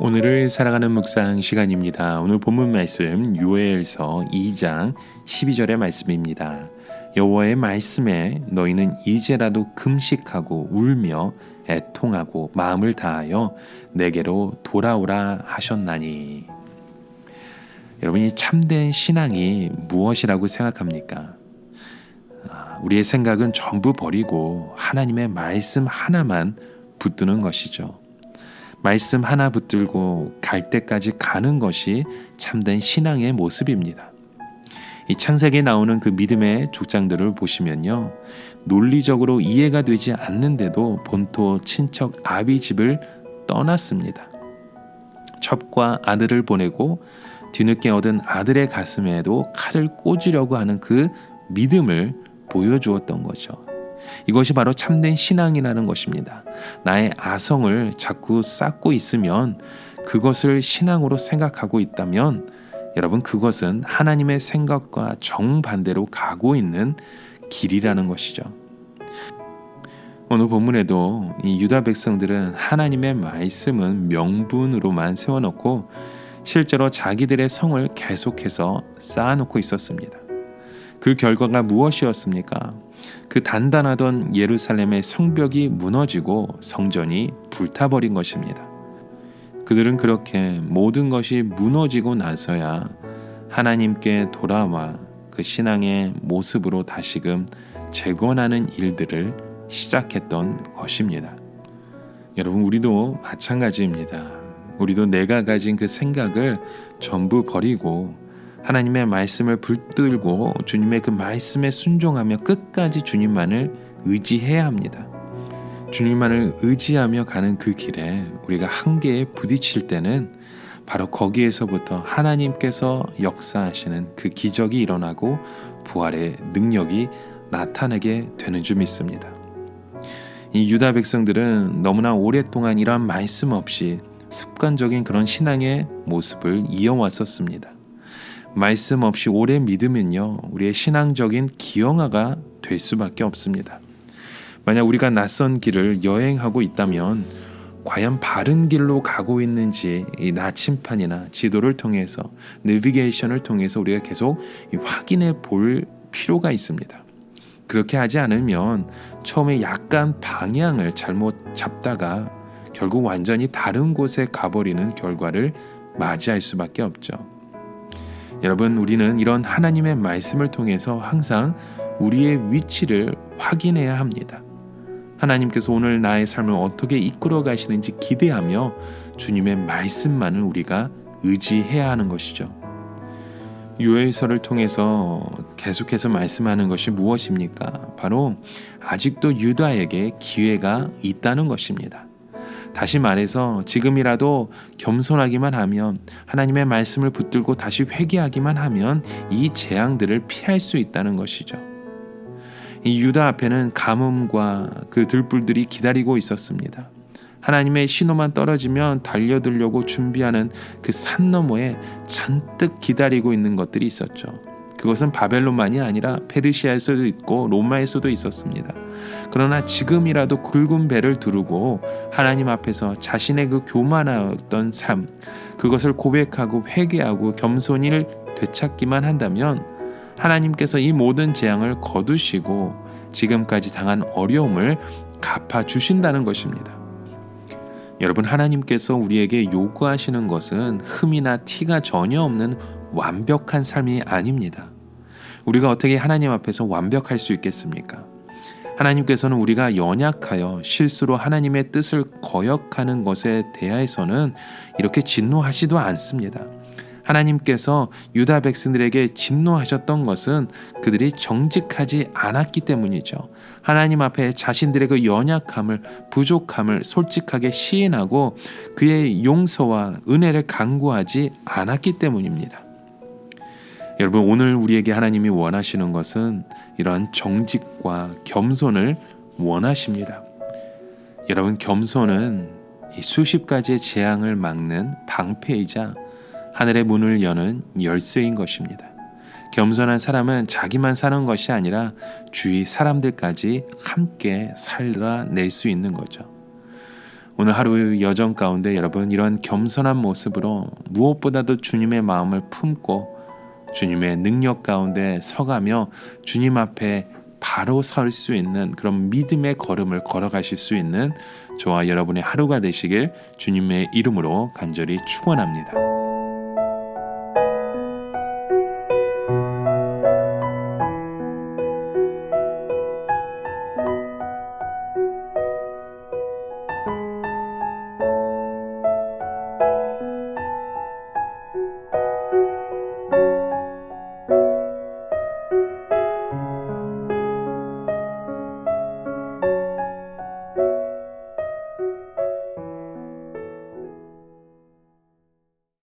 오늘을 살아가는 묵상 시간입니다. 오늘 본문 말씀 요엘서 2장 12절의 말씀입니다. 여호와의 말씀에 너희는 이제라도 금식하고 울며 애통하고 마음을 다하여 내게로 돌아오라 하셨나니. 여러분, 이 참된 신앙이 무엇이라고 생각합니까? 우리의 생각은 전부 버리고 하나님의 말씀 하나만 붙드는 것이죠. 말씀 하나 붙들고 갈 때까지 가는 것이 참된 신앙의 모습입니다. 이 창세기에 나오는 그 믿음의 족장들을 보시면요, 논리적으로 이해가 되지 않는데도 본토 친척 아비 집을 떠났습니다. 첩과 아들을 보내고 뒤늦게 얻은 아들의 가슴에도 칼을 꽂으려고 하는 그 믿음을 보여주었던 거죠. 이것이 바로 참된 신앙이라는 것입니다. 나의 아성을 자꾸 쌓고 있으면, 그것을 신앙으로 생각하고 있다면 여러분, 그것은 하나님의 생각과 정반대로 가고 있는 길이라는 것이죠. 오늘 본문에도 이 유다 백성들은 하나님의 말씀은 명분으로만 세워놓고 실제로 자기들의 성을 계속해서 쌓아놓고 있었습니다. 그 결과가 무엇이었습니까? 그 단단하던 예루살렘의 성벽이 무너지고 성전이 불타버린 것입니다. 그들은 그렇게 모든 것이 무너지고 나서야 하나님께 돌아와 그 신앙의 모습으로 다시금 재건하는 일들을 시작했던 것입니다. 여러분, 우리도 마찬가지입니다. 우리도 내가 가진 그 생각을 전부 버리고 하나님의 말씀을 붙들고 주님의 그 말씀에 순종하며 끝까지 주님만을 의지해야 합니다. 주님만을 의지하며 가는 그 길에 우리가 한계에 부딪힐 때는 바로 거기에서부터 하나님께서 역사하시는 그 기적이 일어나고 부활의 능력이 나타나게 되는 줄 믿습니다. 이 유다 백성들은 너무나 오랫동안 이러한 말씀 없이 습관적인 그런 신앙의 모습을 이어왔었습니다. 말씀 없이 오래 믿으면요, 우리의 신앙적인 기형아가 될 수밖에 없습니다. 만약 우리가 낯선 길을 여행하고 있다면 과연 바른 길로 가고 있는지 이 나침판이나 지도를 통해서, 내비게이션을 통해서 우리가 계속 확인해 볼 필요가 있습니다. 그렇게 하지 않으면 처음에 약간 방향을 잘못 잡다가 결국 완전히 다른 곳에 가버리는 결과를 맞이할 수밖에 없죠. 여러분, 우리는 이런 하나님의 말씀을 통해서 항상 우리의 위치를 확인해야 합니다. 하나님께서 오늘 나의 삶을 어떻게 이끌어 가시는지 기대하며 주님의 말씀만을 우리가 의지해야 하는 것이죠. 요엘서를 통해서 계속해서 말씀하는 것이 무엇입니까? 바로 아직도 유다에게 기회가 있다는 것입니다. 다시 말해서 지금이라도 겸손하기만 하면, 하나님의 말씀을 붙들고 다시 회개하기만 하면 이 재앙들을 피할 수 있다는 것이죠. 이 유다 앞에는 가뭄과 그 들불들이 기다리고 있었습니다. 하나님의 신호만 떨어지면 달려들려고 준비하는 그 산 너머에 잔뜩 기다리고 있는 것들이 있었죠. 그것은 바벨론만이 아니라 페르시아에서도 있고 로마에서도 있었습니다. 그러나 지금이라도 굵은 배를 두르고 하나님 앞에서 자신의 그 교만하였던 삶, 그것을 고백하고 회개하고 겸손히를 되찾기만 한다면 하나님께서 이 모든 재앙을 거두시고 지금까지 당한 어려움을 갚아주신다는 것입니다. 여러분, 하나님께서 우리에게 요구하시는 것은 흠이나 티가 전혀 없는 완벽한 삶이 아닙니다. 우리가 어떻게 하나님 앞에서 완벽할 수 있겠습니까? 하나님께서는 우리가 연약하여 실수로 하나님의 뜻을 거역하는 것에 대해서는 이렇게 진노하시도 않습니다. 하나님께서 유다 백성들에게 진노하셨던 것은 그들이 정직하지 않았기 때문이죠. 하나님 앞에 자신들의 그 연약함을, 부족함을 솔직하게 시인하고 그의 용서와 은혜를 간구하지 않았기 때문입니다. 여러분, 오늘 우리에게 하나님이 원하시는 것은 이러한 정직과 겸손을 원하십니다. 여러분, 겸손은 이 수십 가지의 재앙을 막는 방패이자 하늘의 문을 여는 열쇠인 것입니다. 겸손한 사람은 자기만 사는 것이 아니라 주위 사람들까지 함께 살아낼 수 있는 거죠. 오늘 하루 여정 가운데 여러분 이런 겸손한 모습으로 무엇보다도 주님의 마음을 품고 주님의 능력 가운데 서가며 주님 앞에 바로 설 수 있는 그런 믿음의 걸음을 걸어가실 수 있는 저와 여러분의 하루가 되시길 주님의 이름으로 간절히 축원합니다.